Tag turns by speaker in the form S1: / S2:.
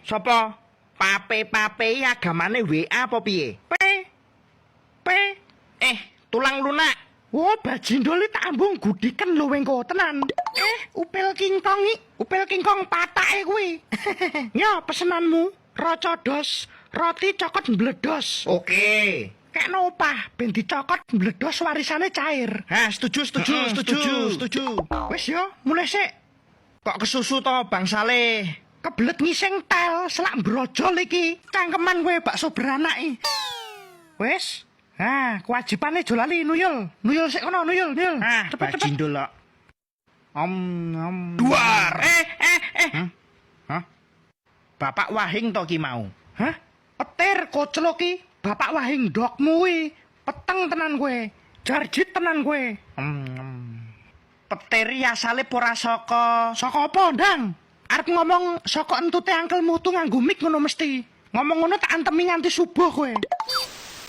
S1: Sapa? Pape agamane WA apa piye? P. Tulang lunak.
S2: Wah, bajindol tak ambung gudiken lho wengko tenan. Upil King Kong patake kuwi. Nyo pesenanmu, rocodos, roti cokot mbledos.
S1: Oke.
S2: Kekno opah ben dicokot mbledos warisane cair.
S1: Setuju.
S2: Wis yo, mulai sik.
S1: Kok kesusu to bangsale?
S2: Kebelet ngising tel, selak brojol iki. Cangkeman kowe bakso beranak iki. Wis. Kewajibane aja lali nuyul. Nuyul sik kono, nuyul.
S1: Cepet. Bajindol kok.
S2: Duar.
S1: Hah? Bapak Wahing to ki mau.
S2: Hah? Petir koclok ki. Bapak Wahing dokmu kuwi. Peteng tenan kowe. Jarjit tenan kowe.
S1: Petir asale ora saka
S2: apa, Ndang? Arep ngomong saka entute angkel mutu nganggo mik ngono mesti. Ngomong ngono tak antemi nganti subuh kowe.